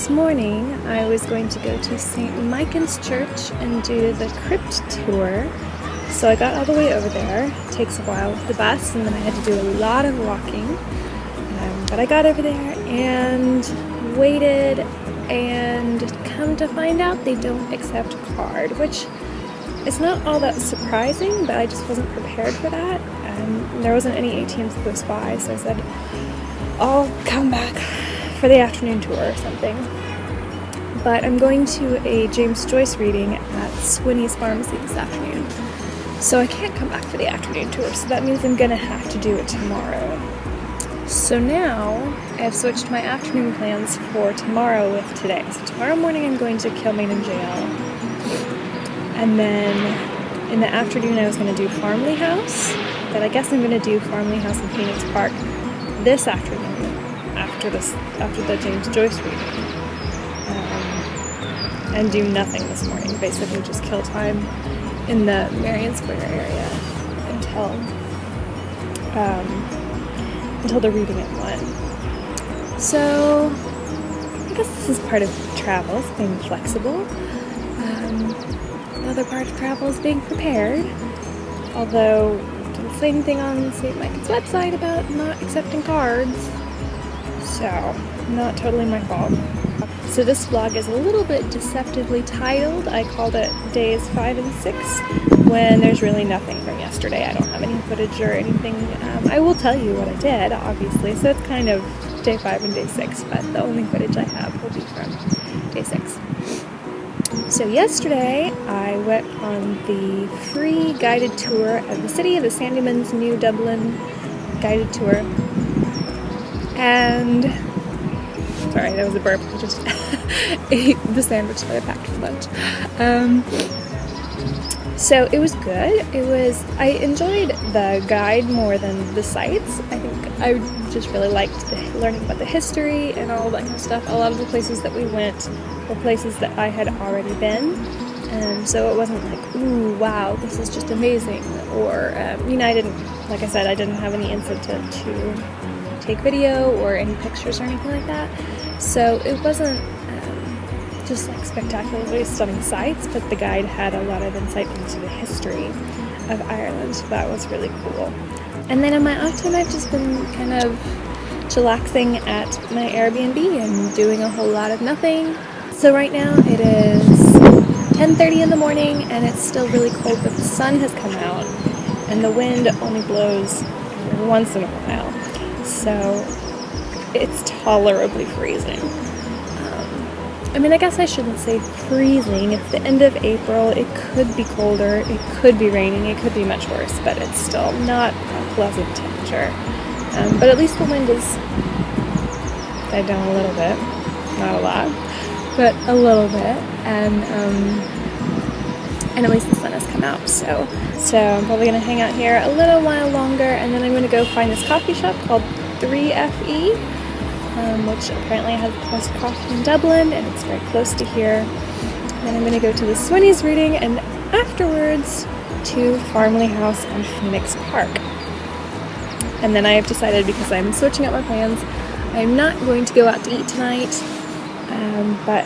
this morning I was going to go to St. Michan's Church and do the crypt tour. So I got all the way over there. It takes a while with the bus, and then I had to do a lot of walking. But I got over there and waited, and come to find out they don't accept card, which is not all that surprising, but I just wasn't prepared for that. There wasn't any ATMs close by, so I said, I'll come back for the afternoon tour or something. But I'm going to a James Joyce reading at Swinney's Pharmacy this afternoon. So I can't come back for the afternoon tour, so that means I'm gonna have to do it tomorrow. So now I have switched my afternoon plans for tomorrow with today. So tomorrow morning I'm going to Kilmainham Jail. And then in the afternoon I was gonna do Farmley House, but I guess I'm gonna do Farmley House in Phoenix Park this afternoon after the James Joyce reading. And do nothing this morning, basically just kill time in the Marion Square area until the reading at 1. So I guess this is part of travel, is being flexible. The other part of travel is being prepared, although I didn't say anything on St. Michan's website about not accepting cards, so not totally my fault. So this vlog is a little bit deceptively titled. I called it Days 5 and 6 when there's really nothing from yesterday. I don't have any footage or anything. I will tell you what I did, obviously, so it's kind of Day 5 and Day 6, but the only footage I have will be from Day 6. So yesterday I went on the free guided tour of the city, the Sandeman's New Dublin guided tour. And sorry, that was a burp. I just ate the sandwich that I packed for lunch. So it was good. I enjoyed the guide more than the sites. I think I just really liked learning about the history and all that kind of stuff. A lot of the places that we went were places that I had already been. And so it wasn't like, ooh, wow, this is just amazing. Or, like I said, I didn't have any incentive to take video or any pictures or anything like that. So it wasn't just like spectacularly stunning sights, but the guide had a lot of insight into the history of Ireland, so that was really cool. And then in my off time, I've just been kind of chillaxing at my Airbnb and doing a whole lot of nothing. So right now it is 10:30 in the morning and it's still really cold, but the sun has come out and the wind only blows once in a while. So it's tolerably freezing. I guess I shouldn't say freezing. It's the end of April. It could be colder. It could be raining. It could be much worse, but it's still not a pleasant temperature. But at least the wind is died down a little bit. Not a lot, but a little bit. And at least the sun has come out. So I'm probably going to hang out here a little while longer, and then I'm going to go find this coffee shop called 3FE. Which apparently has the best coffee in Dublin, and it's very close to here. Then I'm going to go to the Swinney's reading, and afterwards to Farmley House and Phoenix Park. And then I have decided, because I'm switching up my plans, I'm not going to go out to eat tonight, but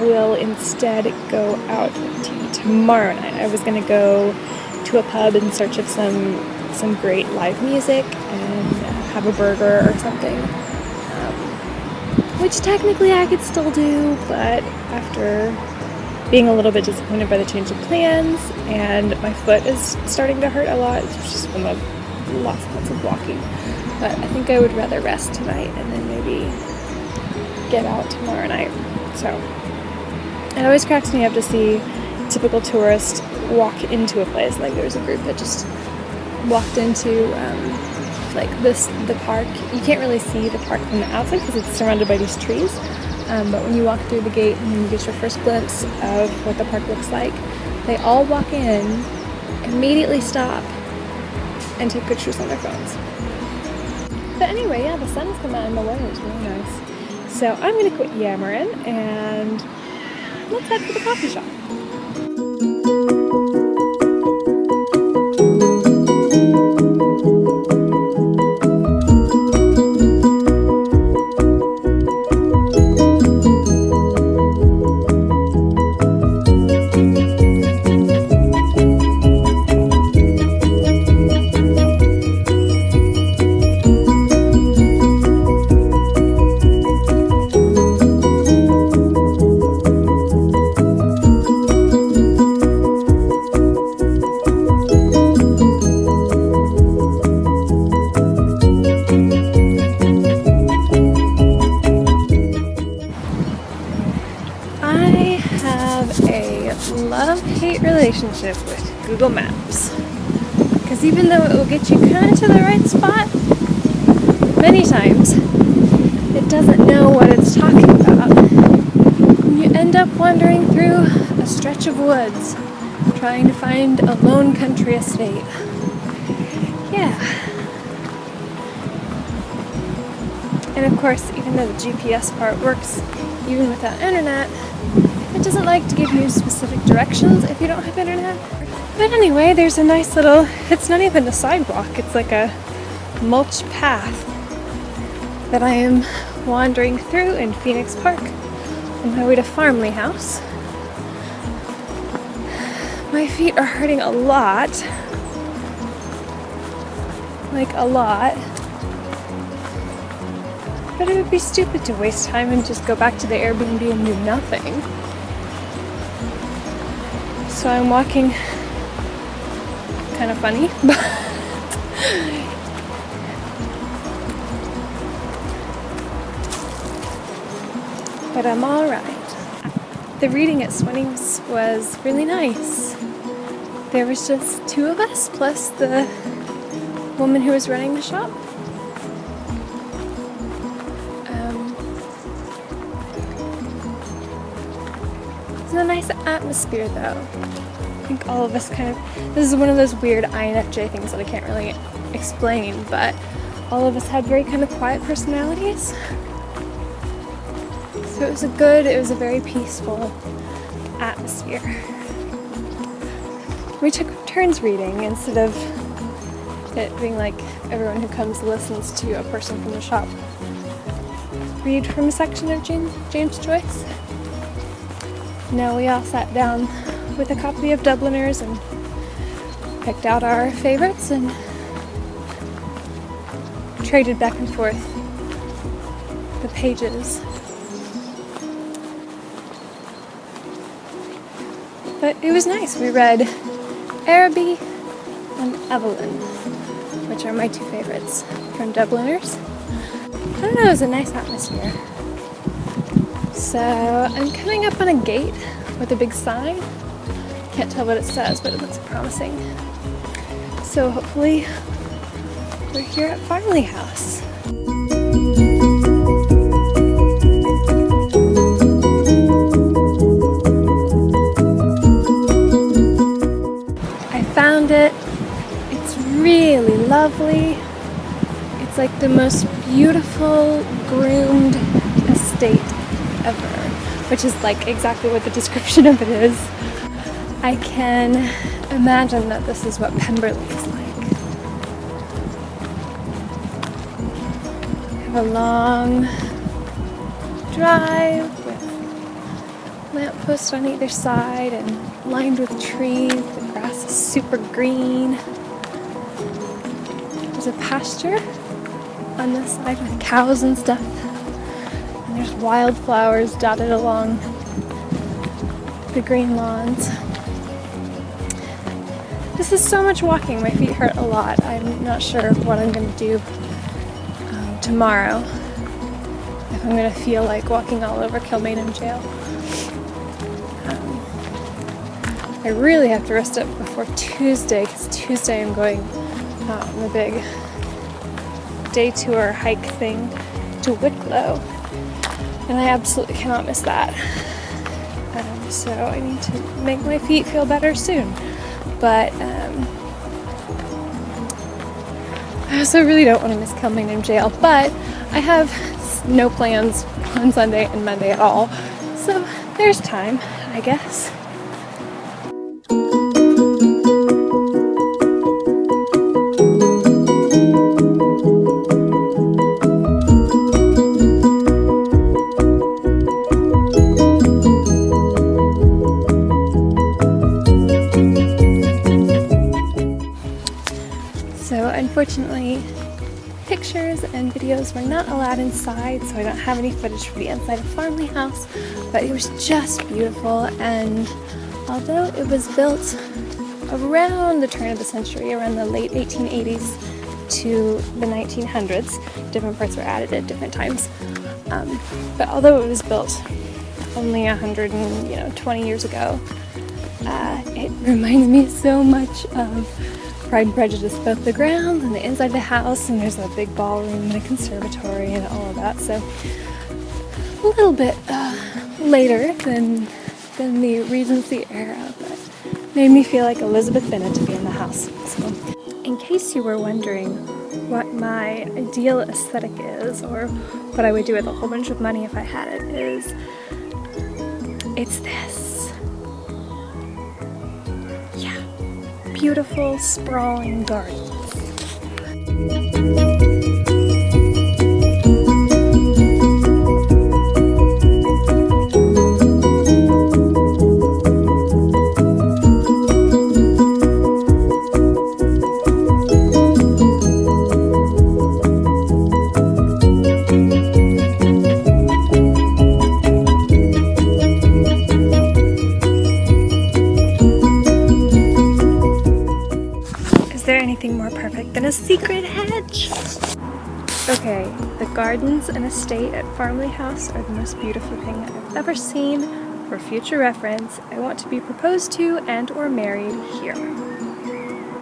will instead go out to eat tomorrow night. I was going to go to a pub in search of some great live music and have a burger or something. Which technically I could still do, but after being a little bit disappointed by the change of plans, and my foot is starting to hurt a lot, it's just been lots of walking. But I think I would rather rest tonight and then maybe get out tomorrow night. So it always cracks me up to see a typical tourist walk into a place. Like there was a group that just walked into the park. You can't really see the park from the outside because it's surrounded by these trees, but when you walk through the gate and you get your first glimpse of what the park looks like, they all walk in, immediately stop, and take pictures on their phones. But anyway, yeah, the sun has come out and the weather is really nice. So I'm going to quit yammering and let's head for the coffee shop. love-hate relationship with Google Maps. Because even though it will get you kind of to the right spot, many times it doesn't know what it's talking about. And you end up wandering through a stretch of woods, trying to find a lone country estate. Yeah. And of course, even though the GPS part works even without internet, it doesn't like to give you specific directions if you don't have internet. But anyway, there's a nice little, it's not even a sidewalk, it's like a mulch path that I am wandering through in Phoenix Park on my way to Farmley House. My feet are hurting a lot. Like a lot. But it would be stupid to waste time and just go back to the Airbnb and do nothing. So I'm walking kind of funny, but I'm alright. The reading at Swinnings was really nice. There was just two of us plus the woman who was running the shop. It's a nice atmosphere though. I think all of us kind of, this is one of those weird INFJ things that I can't really explain, but all of us had very kind of quiet personalities. So it was a very peaceful atmosphere. We took turns reading instead of it being like everyone who comes listens to a person from the shop read from a section of James Joyce. No, we all sat down with a copy of Dubliners and picked out our favorites and traded back and forth the pages. But it was nice. We read Araby and Evelyn, which are my two favorites from Dubliners. I don't know, it was a nice atmosphere. So I'm coming up on a gate with a big sign. Can't tell what it says, but it looks promising. So hopefully we're here at Farmley House. I found it. It's really lovely. It's like the most beautiful groomed estate ever, which is like exactly what the description of it is. I can imagine that this is what Pemberley is like. We have a long drive with lampposts on either side and lined with trees. The grass is super green. There's a pasture on this side with cows and stuff. And there's wildflowers dotted along the green lawns. This is so much walking. My feet hurt a lot. I'm not sure what I'm going to do tomorrow. If I'm going to feel like walking all over Kilmainham Jail. I really have to rest up before Tuesday, because Tuesday I'm going on the big day tour hike thing to Wicklow. And I absolutely cannot miss that. So I need to make my feet feel better soon. But I also really don't want to miss Kilmainham Jail. But I have no plans on Sunday and Monday at all. So there's time, I guess. Unfortunately, pictures and videos were not allowed inside, so I don't have any footage for the inside of Farmley House, but it was just beautiful. And although it was built around the turn of the century, around the late 1880s to the 1900s, different parts were added at different times, but although it was built only 120 years ago, It reminds me so much of Pride and Prejudice, both the grounds and the inside of the house, and there's a big ballroom and a conservatory and all of that, so a little bit later than the Regency era, but made me feel like Elizabeth Bennet to be in the house. So, in case you were wondering what my ideal aesthetic is, or what I would do with a whole bunch of money if I had it, it's this. Yeah, beautiful, sprawling gardens. Is there anything more perfect than a secret hedge? Okay, the gardens and estate at Farmley House are the most beautiful thing I've ever seen. For future reference, I want to be proposed to and or married here.